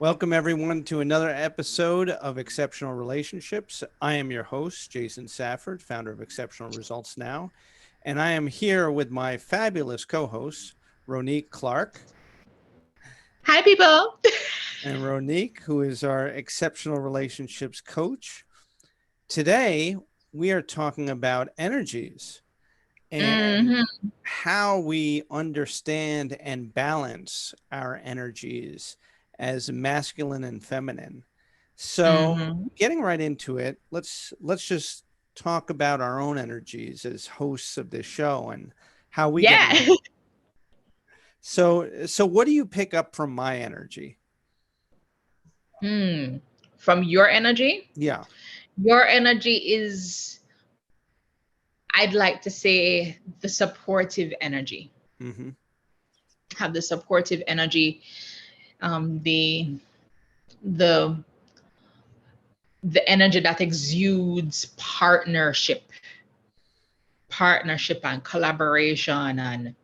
Welcome, everyone, to another episode of Exceptional Relationships. I am your host, Jason Safford, founder of Exceptional Results Now, and I am here with my fabulous co-host, Ronique Clarke. Hi, people. And Ronique, who is our Exceptional Relationships coach. Today, we are talking about energies and hmm how we understand and balance our energies as masculine and feminine. So, hmm getting right into it, let's just talk about our own energies as hosts of this show and how we get Yeah. along. So what do you pick up from my energy? Hmm. From Yeah. your energy is, I'd like to say, the supportive energy. Hmm. Have the supportive energy, the the energy that exudes partnership and collaboration and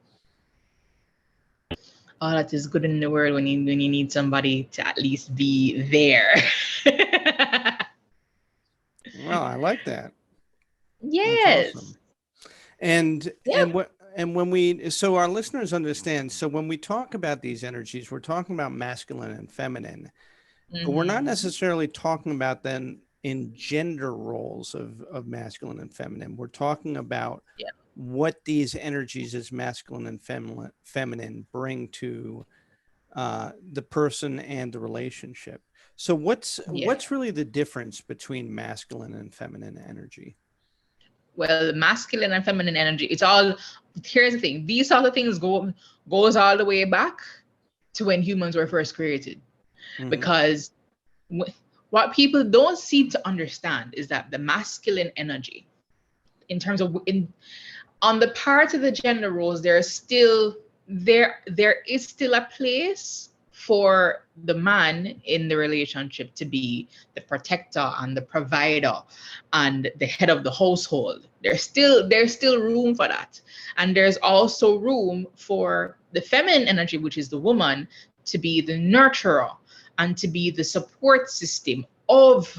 all that is good in the world when you need somebody to at least be there. Well, I like that. That's Yes. awesome. And Yeah. and what and when we so our listeners understand, so when we talk about these energies, we're talking about masculine and feminine. But we're not hmm necessarily talking about them in gender roles of masculine and feminine. We're talking about Yeah. what these energies as masculine and feminine bring to the person and the relationship. So Yeah. what's really the difference between masculine and feminine energy? Well, masculine and feminine energy, it's all, here's the thing. These sort of things goes all the way back to when humans were first created. Hmm. Because what people don't seem to understand is that the masculine energy, in terms of on the part of the gender roles, there is still a place for the man in the relationship to be the protector and the provider and the head of the household. There's still room for that. And there's also room for the feminine energy, which is the woman, to be the nurturer and to be the support system of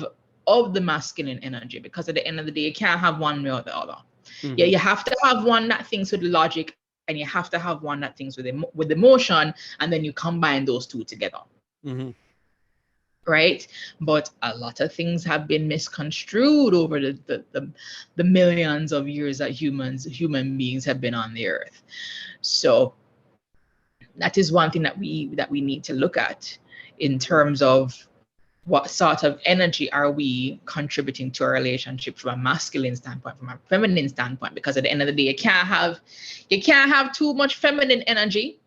the masculine energy, because at the end of the day you can't have one without the other. Yeah, Hmm. you have to have one that thinks with logic, and you have to have one that thinks with emotion, and then you combine those two together, Hmm. right? But a lot of things have been misconstrued over the millions of years that human beings have been on the earth. So that is one thing that we need to look at in terms of what sort of energy are we contributing to our relationship from a masculine standpoint, from a feminine standpoint, because at the end of the day you can't have too much feminine energy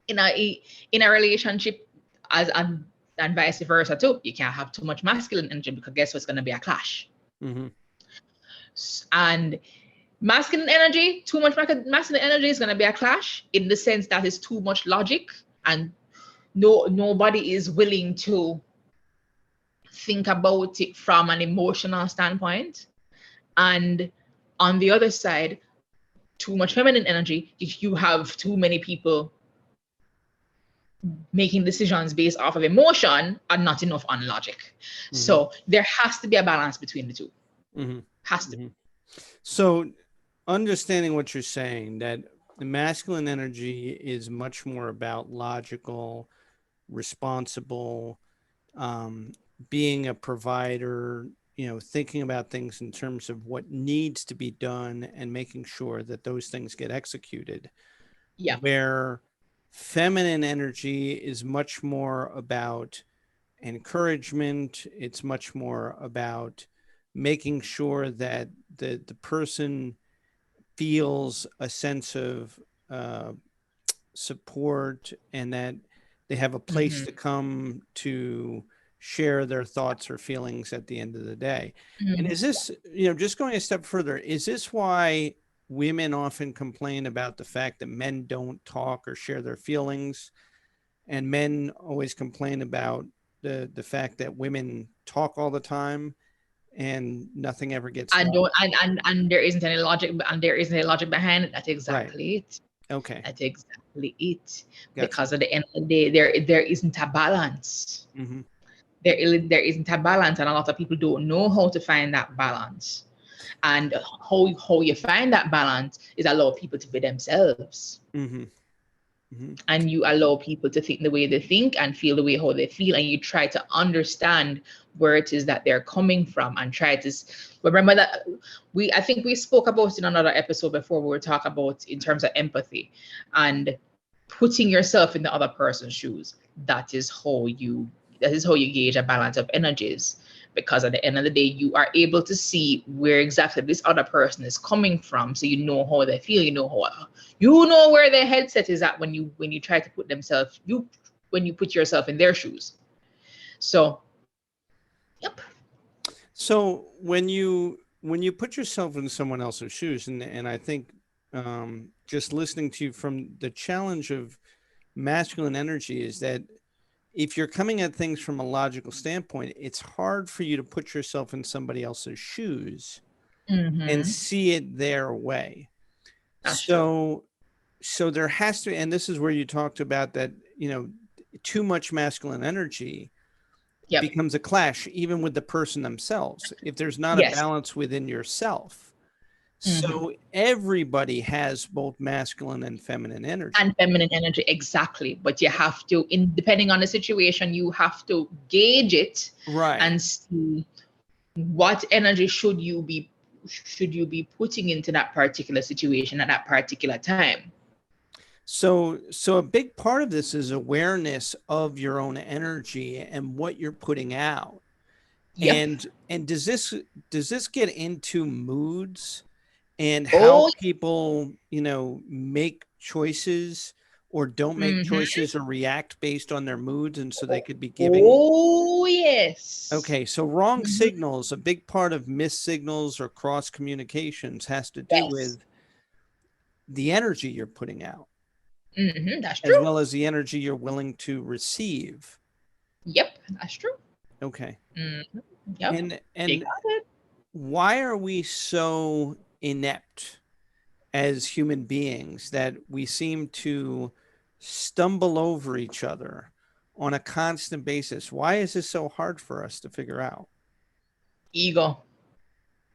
in a relationship, as and vice versa too. You can't have too much masculine energy, because guess what's going to be a clash. Hmm. And masculine energy, too much masculine energy is going to be a clash in the sense that it's too much logic, and nobody is willing to think about it from an emotional standpoint. And on the other side, too much feminine energy, if you have too many people making decisions based off of emotion and not enough on logic. Hmm. So there has to be a balance between the two. Hmm. Has to Hmm. be. So, understanding what you're saying, that the masculine energy is much more about logical, responsible, um, being a provider, thinking about things in terms of what needs to be done and making sure that those things get executed. Yeah. Where feminine energy is much more about encouragement, it's much more about making sure that the person feels a sense of uh, support and that they have a place hmm to come to share their thoughts or feelings at the end of the day. And is hmm this, just going a step further, is this why women often complain about the fact that men don't talk or share their feelings? And men always complain about the fact that women talk all the time and nothing ever gets And done. don't and there isn't any logic, and there isn't any logic behind it. That's Right. exactly it. Okay. That's exactly it. Gotcha. Because at the end of the day, there isn't a balance. Hmm. There isn't a balance, and a lot of people don't know how to find that balance. And how you find that balance is allow people to be themselves, Hmm. Hmm. and you allow people to think the way they think and feel the way how they feel, and you try to understand where it is that they're coming from, and try to remember that I think we spoke about it in another episode before. We were talking about in terms of empathy and putting yourself in the other person's shoes. That is how you gauge a balance of energies, because at the end of the day you are able to see where exactly this other person is coming from, so you know how they feel, you know where their headset is at when you try to put themselves you when you put yourself in their shoes. So yep. So when you put yourself in someone else's shoes, and I think just listening to you, from the challenge of masculine energy is that if you're coming at things from a logical standpoint, it's hard for you to put yourself in somebody else's shoes and Mm-hmm. see it their way. That's true. So there has to, and this is where you talked about that, too much masculine energy Yep. becomes a clash even with the person themselves if there's not a Yes. balance within yourself. Mm-hmm. So everybody has both masculine and feminine energy. And feminine energy, exactly, but you have to, in depending on the situation, you have to gauge it Right. and see what energy should you be putting into that particular situation at that particular time. So a big part of this is awareness of your own energy and what you're putting out. Yep. And does this get into moods and how Oh. people, make choices or don't make Mm-hmm. choices or react based on their moods, and so they Oh, could be giving. oh, yes. Okay, so wrong Mhm. signals, a big part of missed signals or cross communications has to do Yes. with the energy you're putting out, That's as true. well as the energy you're willing to receive. Yep, that's true. Okay. hmm Yep. You And got it. why are we so inept as human beings that we seem to stumble over each other on a constant basis? Why is this so hard for us to figure out? Ego.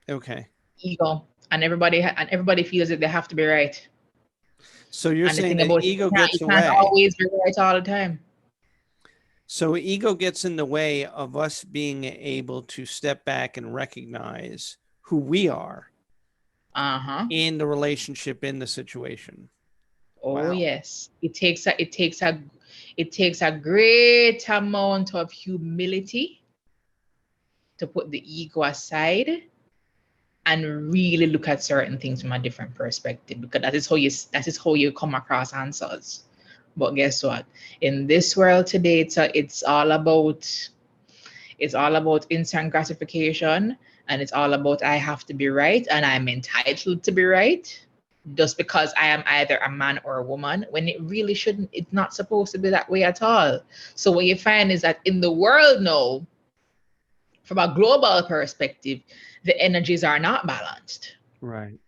Okay. Ego. And everybody feels that they have to be right. So you're And the saying thing that about it, ego you gets can't away. always be right all the time. So ego gets in the way of us being able to step back and recognize who we are Uh-huh. in the relationship, in the situation. Oh Wow. yes. It takes a great amount of humility to put the ego aside and really look at certain things from a different perspective, because that is how you come across answers. But guess what? In this world today, it's all about instant gratification, and it's all about I have to be right and I'm entitled to be right just because I am either a man or a woman, when it really shouldn't, it's not supposed to be that way at all. So what you find is that in the world now, from a global perspective, the energies are not balanced, Right.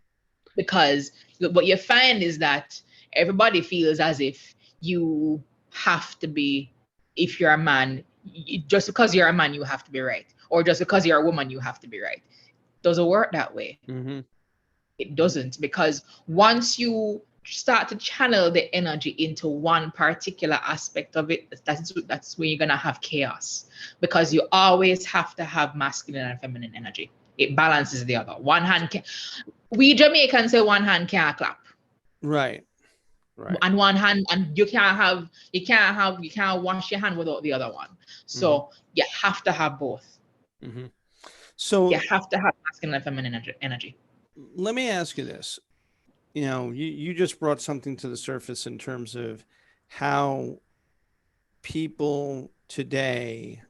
because what you find is that everybody feels as if you have to be, if you're a man, just because you're a man you have to be right, or just because you're a woman you have to be right. Doesn't work that way. Mm-hmm. It doesn't, because once you start to channel the energy into one particular aspect of it, that's when you're gonna have chaos, because you always have to have masculine and feminine energy. It balances the other. One hand can, we Jamaicans say one hand can't clap, Right. Right. and one hand, and you can't wash your hand without the other one. Mm-hmm. So you have to have both. Mm-hmm. You So have to have masculine and feminine energy. let me ask you this. You just brought something to the surface in terms of how people today,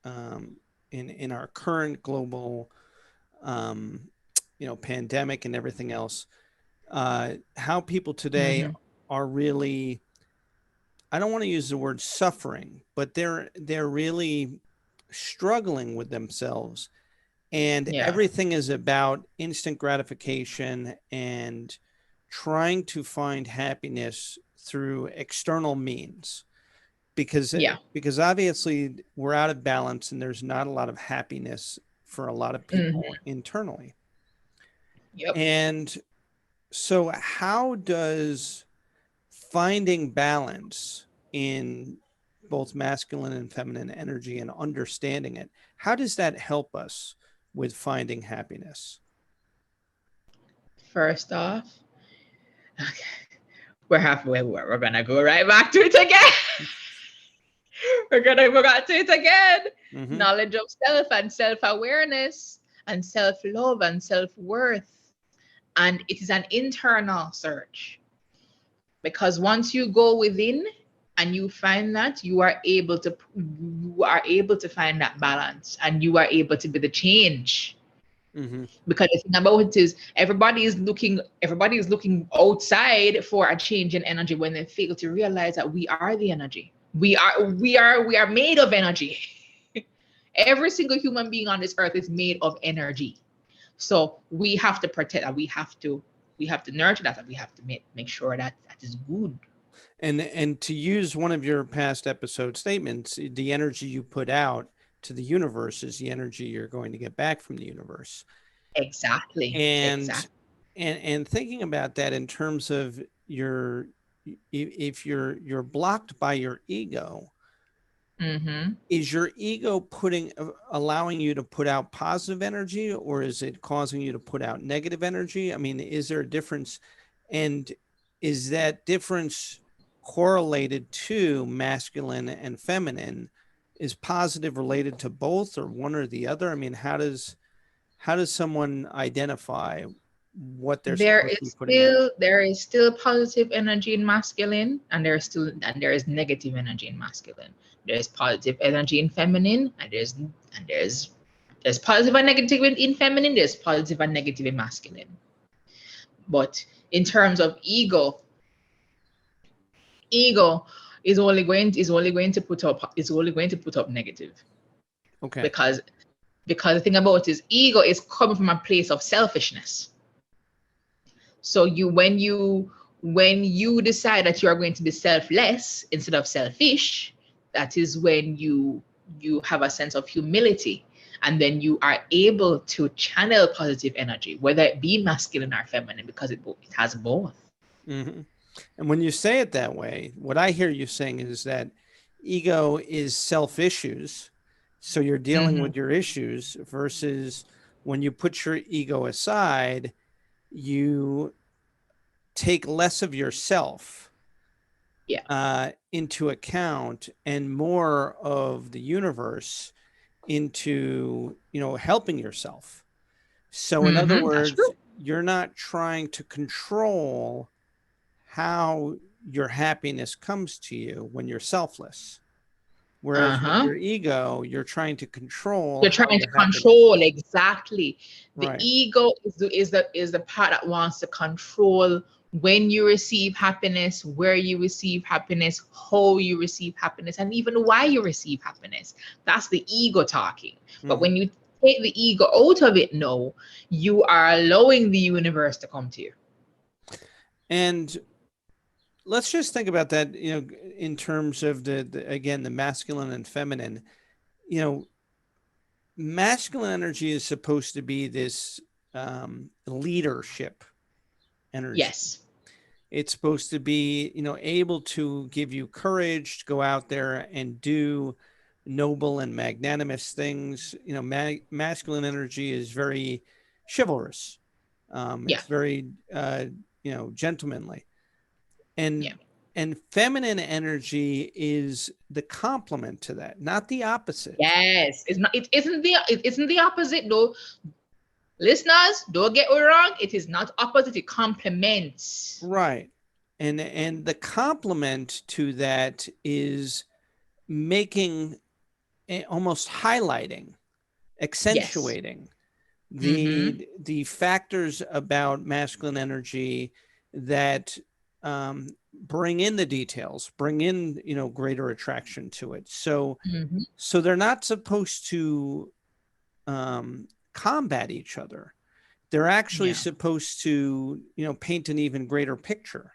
um, in our current global, um, pandemic and everything else, how people today Mm-hmm. are really, I don't want to use the word suffering, but they're really struggling with themselves, and Yeah. everything is about instant gratification and trying to find happiness through external means, because Yeah. because obviously we're out of balance and there's not a lot of happiness for a lot of people Hmm. internally. Yep. And so how does finding balance in both masculine and feminine energy and understanding it, how does that help us with finding happiness? First off, okay, we're halfway. We're gonna go right back to it again. We're gonna go back to it again. Mm-hmm. Knowledge of self and self-awareness and self-love and self-worth. And it is an internal search, because once you go within and you find that, you are able to find that balance, and you are able to be the change. Mm-hmm. Because the thing about it is, everybody is looking outside for a change in energy, when they fail to realize that we are the energy. We are made of energy. Every single human being on this earth is made of energy. So we have to protect that. We have to nurture that, and we have to make sure that that is good. And to use one of your past episode statements, the energy you put out to the universe is the energy you're going to get back from the universe. Exactly. And Exactly. and thinking about that in terms of your, if you're blocked by your ego, Mm-hmm. is your ego putting, allowing you to put out positive energy, or is it causing you to put out negative energy? I mean, is there a difference? And is that difference correlated to masculine and feminine? Is positive related to both, or one or the other? I mean, how does someone identify what they're there supposed to be is putting out? still there is still positive energy in masculine, and there is negative energy in masculine. There's positive energy in feminine, and there's positive and negative in feminine. There's positive and negative in masculine. But in terms of ego is only going to put up negative, Okay. because the thing about it is, ego is coming from a place of selfishness. So when you decide that you are going to be selfless instead of selfish, that is when you have a sense of humility, and then you are able to channel positive energy, whether it be masculine or feminine, because it has both. Mm-hmm. And when you say it that way, what I hear you saying is that ego is self issues. So you're dealing Hmm. with your issues, versus when you put your ego aside, you take less of yourself Yeah. into account and more of the universe into, helping yourself. So, in other That's words, true. you're not trying to control how your happiness comes to you when you're selfless. Whereas with Uh-huh. your ego, you're trying to control You're how trying to your happiness. control, exactly. The Right. ego is the part that wants to control when you receive happiness, where you receive happiness, how you receive happiness, and even why you receive happiness. That's the ego talking. But Hmm. when you take the ego out of it, no, you are allowing the universe to come to you. And let's just think about that, in terms of again, the masculine and feminine. You know, masculine energy is supposed to be this leadership energy. Yes. It's supposed to be, able to give you courage to go out there and do noble and magnanimous things. Masculine energy is very chivalrous. Yeah. It's very, gentlemanly, and Yeah. and feminine energy is the complement to that, not the opposite. Yes. It's not. It isn't the opposite though. Listeners, don't get me wrong. It is not opposite. It complements. Right. And the complement to that is making, almost highlighting, Yes. accentuating Mm-hmm. the factors about masculine energy that, bring in the details, bring in, greater attraction to it. Mm-hmm. So they're not supposed to, combat each other. they're actually Yeah. supposed to, paint an even greater picture.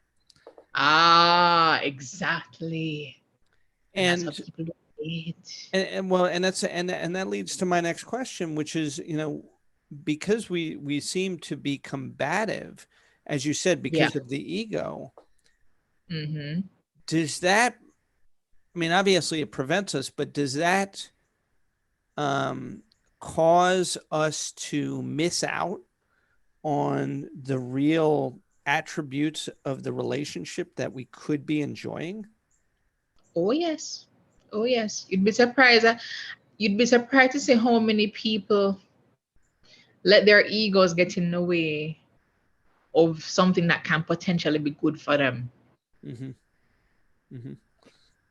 Ah, exactly. And that's how And people do it. and well, and that leads to my next question, which is, because we seem to be combative, as you said, Yeah. because of the ego, Mm-hmm. does that, I mean, obviously it prevents us, but does that um, cause us to miss out on the real attributes of the relationship that we could be enjoying? Oh yes. Oh yes. You'd be surprised. You'd be surprised to see how many people let their egos get in the way of something that can potentially be good for them. Mm-hmm. Mm-hmm.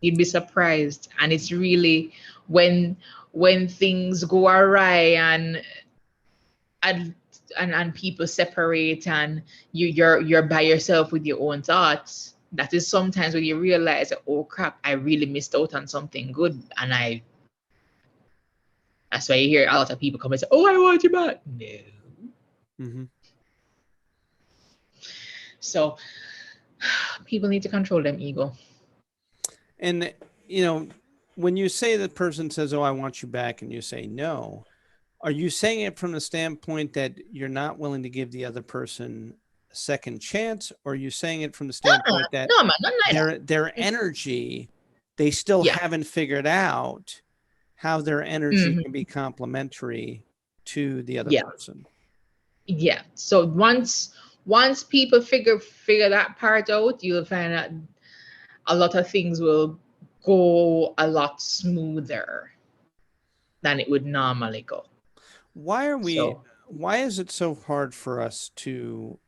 You'd be surprised. And it's really when when things go awry and and people separate and you're by yourself with your own thoughts. That is sometimes when you realize, oh crap, I really missed out on something good. And that's why you hear a lot of people come and say, oh, I want you back. No. Mm-hmm. So people need to control them ego. And, you know, when you say the person says, "Oh, I want you back," and you say no, are you saying it from the standpoint that you're not willing to give the other person a second chance, or are you saying it from the standpoint that No, man, not like that. their energy, they still Yeah. haven't figured out how their energy can Hmm. be complementary to the other Yeah. person? Yeah. So once people figure that part out, you'll find that a lot of things will go a lot smoother than it would normally go. Why are we? So, Why is it so hard for us to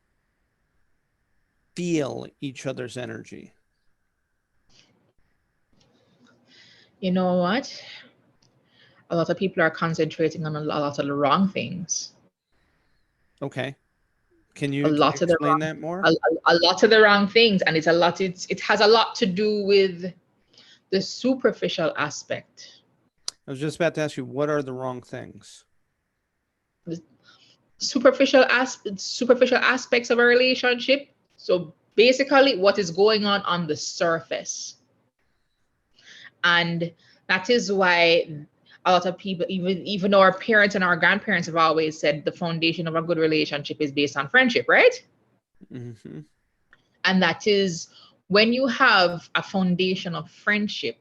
feel each other's energy? you know what? A lot of people are concentrating on a lot of the wrong things. Okay, can A you lot of the explain that more? a lot of the wrong things, and it has a lot to do with the superficial aspect. I was just about to ask you, what are the wrong things? The superficial aspects of a relationship. So basically what is going on the surface. And that is why a lot of people, even our parents and our grandparents have always said the foundation of a good relationship is based on friendship, right? Mm-hmm. And that is when you have a foundation of friendship,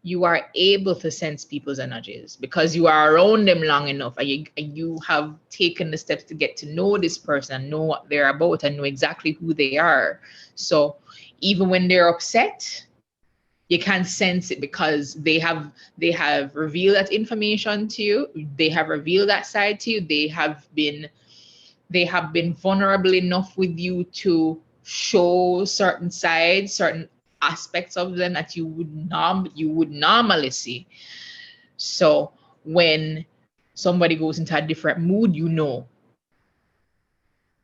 you are able to sense people's energies because you are around them long enough and you have taken the steps to get to know this person and know what they're about and know exactly who they are. So even when they're upset, you can sense it because they have revealed that information to you. They have revealed that side to you. They have been vulnerable enough with you to show certain sides, certain aspects of them that you would normally see. So when somebody goes into a different mood,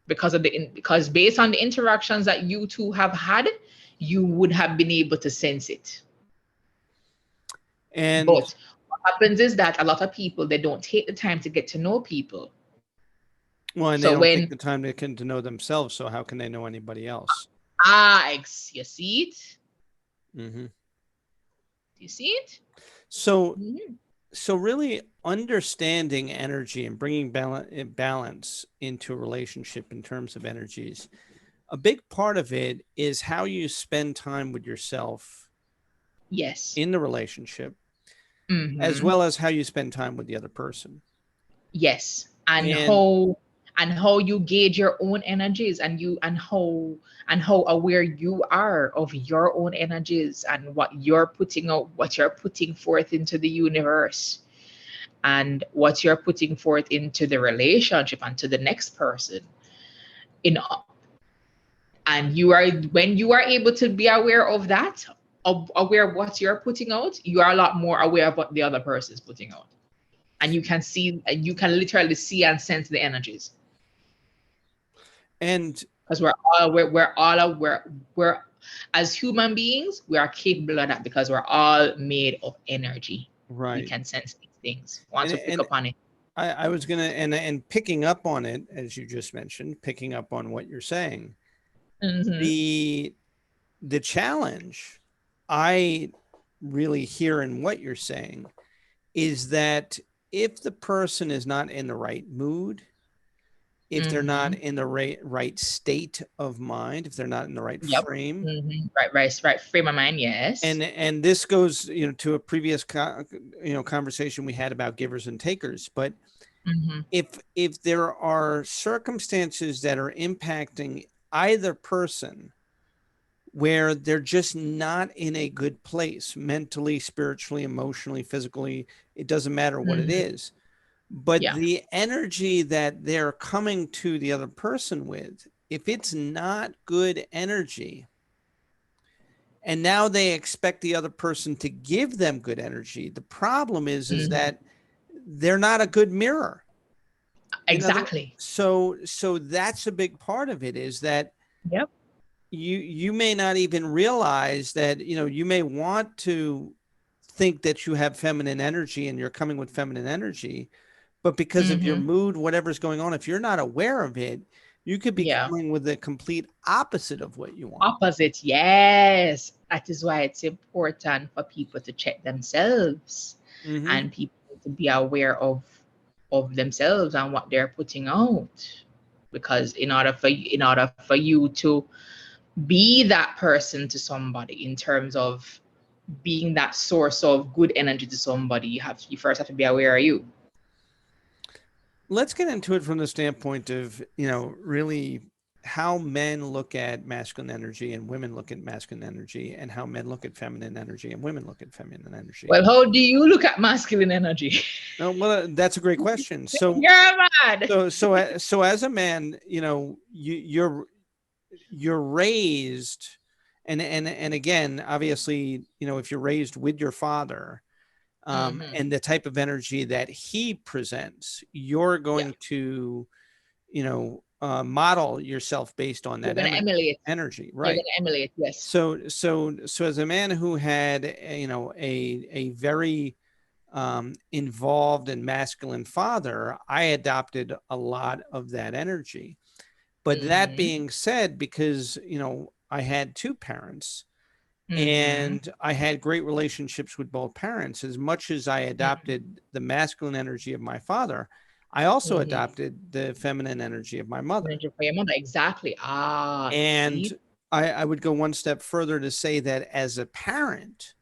because based on the interactions that you two have had, you would have been able to sense it. And But what happens is that a lot of people, they don't take the time to get to know people. well, and they So don't take when the time to know themselves. So how can they know anybody else? you see it, Mm-hmm. you see it. So Mhm. so really understanding energy and bringing balance into a relationship in terms of energies, a big part of it is how you spend time with yourself Yes. in the relationship, as Hmm. well as how you spend time with the other person. Yes. And And how you gauge your own energies and you and how aware you are of your own energies and what you're putting out, what you're putting forth into the universe and what you're putting forth into the relationship and to the next person in and you are when you are able to be aware of that, aware of what you're putting out, you are a lot more aware of what the other person is putting out, and you can literally see and sense the energies and because we're as human beings, we are capable of that because we're all made of energy. We right. can sense these things once And we pick and up on it. I was gonna, and picking up on it, as you just mentioned, picking up on what you're saying, Mm-hmm. the the challenge I really hear in what you're saying is that if the person is not in the right mood, if they're not Mm-hmm. in the right state of mind, if they're not in the right Yep. frame, Mm-hmm. Right. Frame of mind. Yes. and this goes, to a previous conversation we had about givers and takers, but Mm-hmm. if there are circumstances that are impacting either person where they're just not in a good place mentally, spiritually, emotionally, physically, it doesn't matter what it Mm-hmm. is, but Yeah. the energy that they're coming to the other person with, if it's not good energy, and now they expect the other person to give them good energy, the problem is Mm-hmm. that they're not a good mirror. In other, Exactly. so that's a big part of it, is that Yep. you may not even realize that, you may want to think that you have feminine energy and you're coming with feminine energy, but because of your Mm-hmm. mood, whatever's going on, if you're not aware of it, you could be Yeah. coming with the complete opposite of what you want. Opposite. Yes. That is why it's important for people to check themselves Mm-hmm. and people to be aware of themselves and what they're putting out. Because in order for you to be that person to somebody in terms of being that source of good energy to somebody, you first have to be aware of you. Let's get into it from the standpoint of, really how men look at masculine energy and women look at masculine energy, and how men look at feminine energy and women look at feminine energy. Well, how do you look at masculine energy? No, well, that's a great question. So, You're mad. so as a man, you're raised, and again, obviously, if you're raised with your father, Mm-hmm. and the type of energy that he presents, you're Yeah. going to, model yourself based on You're that gonna emulate. energy, You're right? gonna emulate. Yes. So as a man who had, a very involved and masculine father, I adopted a lot of that energy. But that Mm-hmm. being said, because, I had two parents Mm-hmm. and I had great relationships with both parents, as much as I Mm-hmm. adopted the masculine energy of my father, I also Mm-hmm. adopted the feminine energy of my mother. Energy for your mother. Exactly. Ah, And see? I would go one step further to say that as a parent,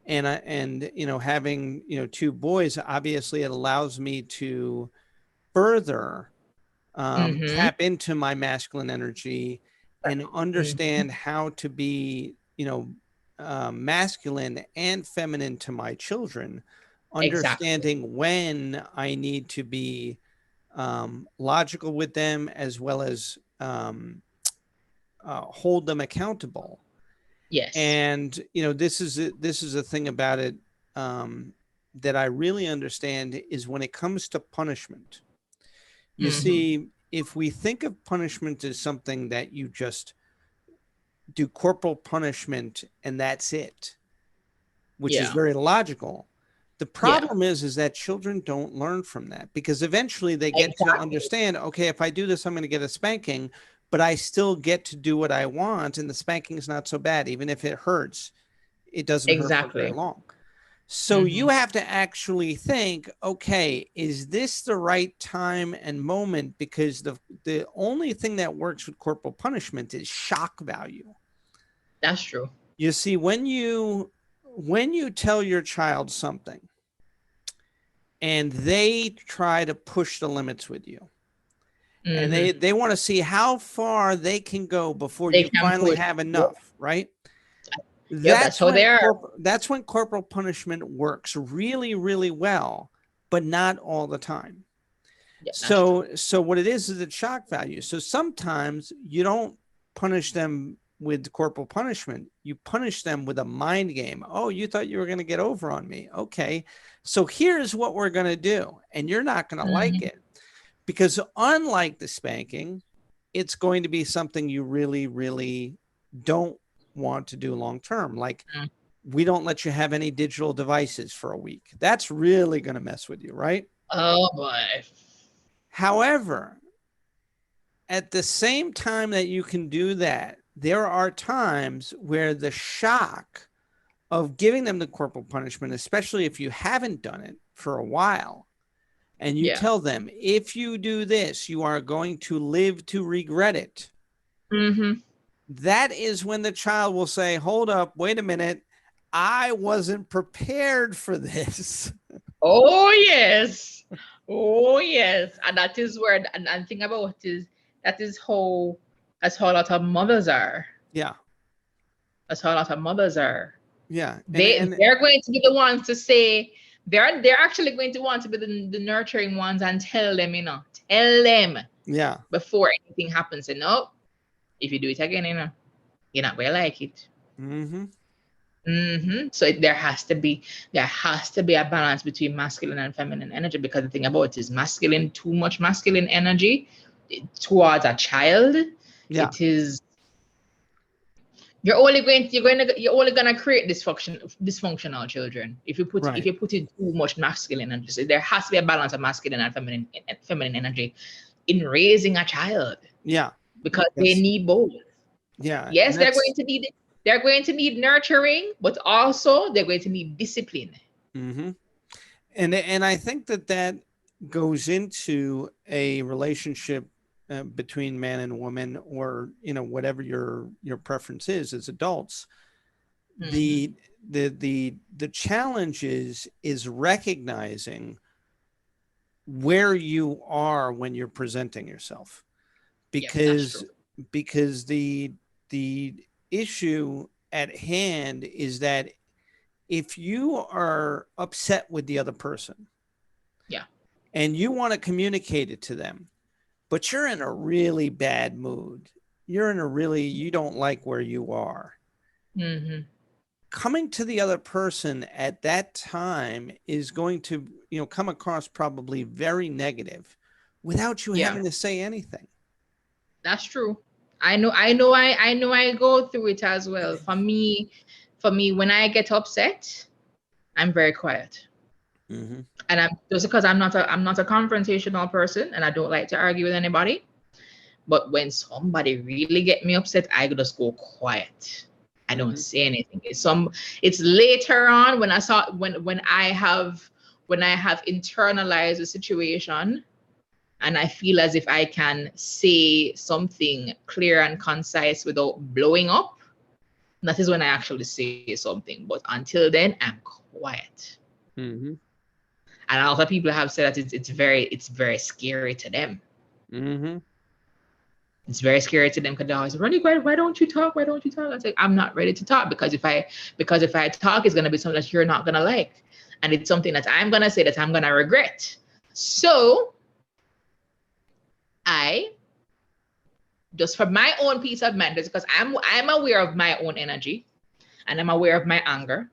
having, two boys, obviously it allows me to further Mm-hmm. tap into my masculine energy and Mm-hmm. understand how to be, masculine and feminine to my children, Exactly. understanding when I need to be logical with them, as well as hold them accountable. Yes. And this is a thing about it, that I really understand, is when it comes to punishment. You Mm-hmm. see, if we think of punishment as something that you just do corporal punishment and that's it, which is Yeah. very logical. The Yeah. problem is that children don't learn from that, because eventually they get to Exactly. understand, okay, if I do this, I'm going to get a spanking, but I still get to do what I want. And the spanking is not so bad. Even if it hurts, it doesn't hurt for very Exactly. long. So Mm-hmm. you have to actually think, okay, is this the right time and moment? Because the only thing that works with corporal punishment is shock value. That's true. You see, when you tell your child something and they try to push the limits with you, and Mm-hmm. they want to see how far they can go before They you can finally push. have Yep. enough, right? Yep. That's how they are. That's when corporal punishment works really, really well, but not all the time. Yeah, that's true. So what it is a shock value. So sometimes you don't punish them with corporal punishment. You punish them with a mind game. Oh, you thought you were going to get over on me. Okay. So here's what we're going to do. And you're not going to like Mm-hmm. it, because unlike the spanking, it's going to be something you really, really don't want to do long term. Like, we don't let you have any digital devices for a week. That's really going to mess with you, right? Oh boy. However, at the same time that you can do that, there are times where the shock of giving them the corporal punishment, especially if you haven't done it for a while, and you Yeah. tell them, if you do this, you are going to live to regret it. Mm-hmm. That is when the child will say, hold up, wait a minute. I wasn't prepared for this. Oh yes. Oh yes. And that is where and thing about it is that is how that's how a lot of mothers are. Yeah. That's how a lot of mothers are. Yeah. And They're going to be the ones to say they're actually going to want to be the nurturing ones and tell them, tell them yeah. before anything happens. And no, if you do it again, you're not gonna like it. Mm-hmm. So there has to be a balance between masculine and feminine energy, because the thing about it is too much masculine energy towards a child, Yeah. it is you're only gonna create dysfunctional children if Right. you put in too much masculine energy. So there has to be a balance of masculine and feminine energy in raising a child, Yeah. because they That's, need both. yeah. And Yes, that's, they're going to need nurturing, but also they're going to need discipline. mm-hmm. And I think that that goes into a relationship between man and woman, or whatever your preference is as adults. Mm-hmm. The challenge is recognizing where you are when you're presenting yourself, Yes, that's because true. the issue at hand is that if you are upset with the other person Yeah. and you want to communicate it to them, but you're in a really bad mood, you don't like where you are, Mm-hmm. coming to the other person at that time is going to come across probably very negative without you Yeah, having to say anything. that's true. I know I go through it as well. For me, when I get upset, I'm very quiet. Mm-hmm. And I'm just because I'm not a confrontational person and I don't like to argue with anybody. But when somebody really get me upset, I just go quiet. I don't Mm-hmm. say anything. It's later on when I saw when I have internalized the situation and I feel as if I can say something clear and concise without blowing up. That is when I actually say something. But until then, I'm quiet. Mm-hmm. And a lot of people have said that it's very scary to them. Mm-hmm. It's very scary to them because they're always running. Why don't you talk? Why don't you talk? I say I'm not ready to talk, because if I talk, it's gonna be something that you're not gonna like, and it's something that I'm gonna say that I'm gonna regret. So I just for my own peace of mind, just because I'm aware of my own energy and I'm aware of my anger,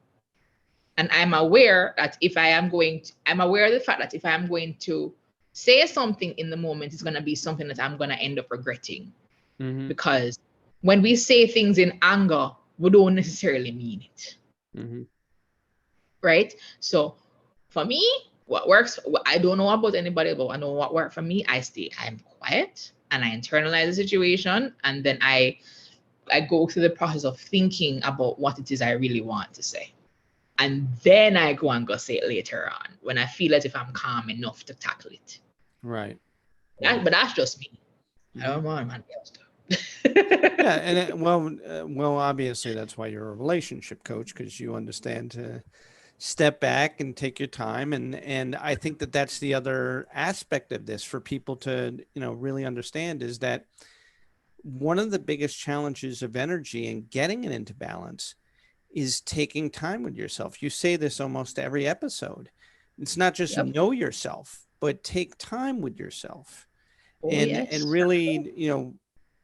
and I'm aware that if I am going to, I'm aware of the fact that if I am going to say something in the moment, it's gonna be something that I'm gonna end up regretting. Mm-hmm. Because when we say things in anger, we don't necessarily mean it, Mm-hmm. right? So for me, what works, I don't know about anybody, but I know what worked for me. I'm quiet and I internalize the situation, and then I go through the process of thinking about what it is I really want to say. And then I go and go say it later on when I feel as if I'm calm enough to tackle it. Right. Right. But that's just me. I Mm-hmm. don't want man else Yeah, and to. well, obviously that's why you're a relationship coach, because you understand to step back and take your time, and I think that that's the other aspect of this for people to really understand, is that one of the biggest challenges of energy and getting it into balance is taking time with yourself. You say this almost every episode. It's not just Yep. know yourself, but take time with yourself, Oh and yes. really,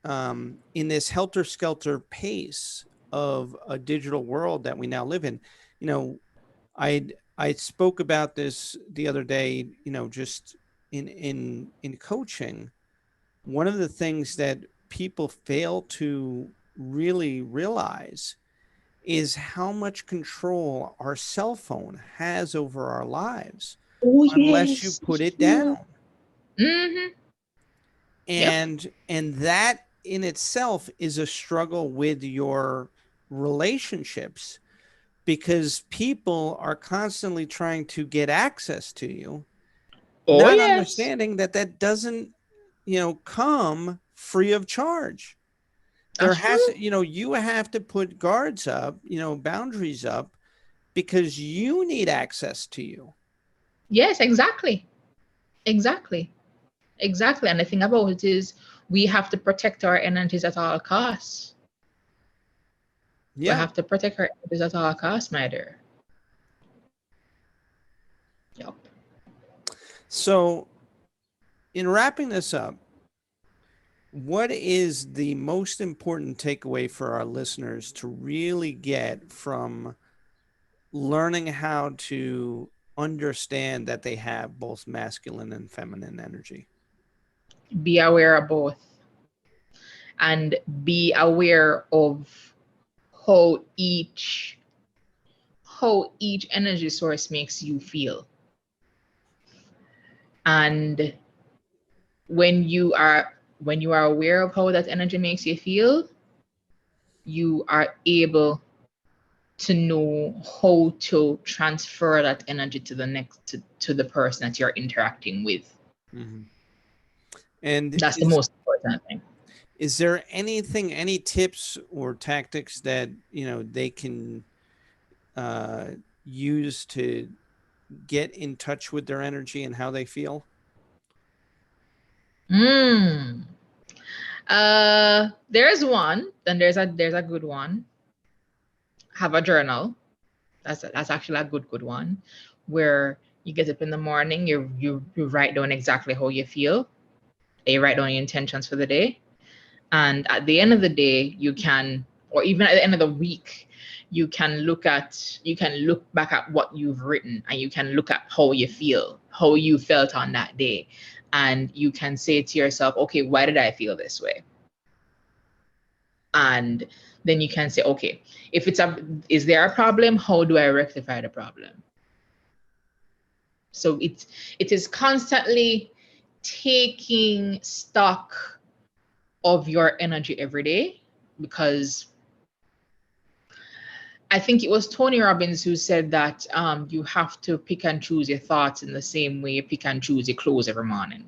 in this helter skelter pace of a digital world that we now live in. you know I spoke about this the other day, just in coaching. One of the things that people fail to really realize is how much control our cell phone has over our lives. Oh unless you yes, put it's it true. down. Mm-hmm. Yep. And that in itself is a struggle with your relationships, because people are constantly trying to get access to you, Oh not yes, understanding that that doesn't, come free of charge. There that's has true. to, you have to put guards up, boundaries up, because you need access to you. Yes, exactly. Exactly. Exactly. And the thing about it is we have to protect our energies at all costs. We Yeah. have to protect our energies at all costs, my dear. Yep. So, in wrapping this up, what is the most important takeaway for our listeners to really get from learning how to understand that they have both masculine and feminine energy? Be aware of both and be aware of how each how each energy source makes you feel. And when you are when you are aware of how that energy makes you feel, you are able to know how to transfer that energy to the next to the person that you're interacting with. Mm-hmm. And That's the most important thing. is there anything, any tips or tactics that they can uh, use to get in touch with their energy and how they feel? Mm. There's one, and there's a good one. Have a journal. That's actually a good one, where you get up in the morning, you write down exactly how you feel. You write down your intentions for the day, and at the end of the day, you can, or even at the end of the week, you can look back at what you've written, and you can look at how you feel, how you felt on that day, and you can say to yourself, okay, why did I feel this way? And then you can say, okay, if it's a is there a problem, how do I rectify the problem? So it is constantly taking stock of your energy every day, because I think it was Tony Robbins who said that you have to pick and choose your thoughts in the same way you pick and choose your clothes every morning.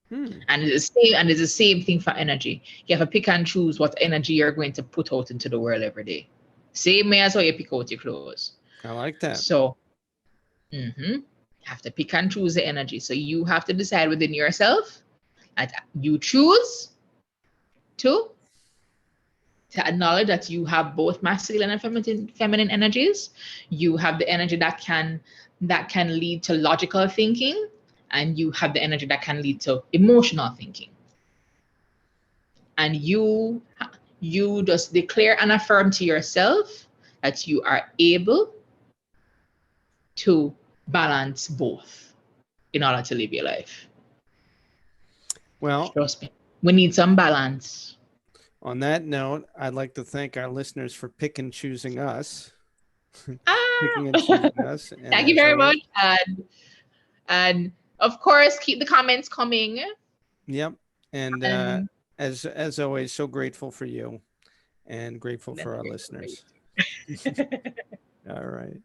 Hmm. And it's the same thing for energy. You have to pick and choose what energy you're going to put out into the world every day. Same way as how you pick out your clothes. I like that. So you have to pick and choose the energy. So you have to decide within yourself that you choose to to acknowledge that you have both masculine and feminine energies. You have the energy that can lead to logical thinking, and you have the energy that can lead to emotional thinking. And you just declare and affirm to yourself that you are able to balance both in order to live your life. Well, Trust me, we need some balance. on that note, I'd like to thank our listeners for pick and choosing us, picking and Ah, choosing us. And thank you as very always, much, and of course, keep the comments coming. yep. And And as always, so grateful for you and grateful that's for our great, listeners. great. All right.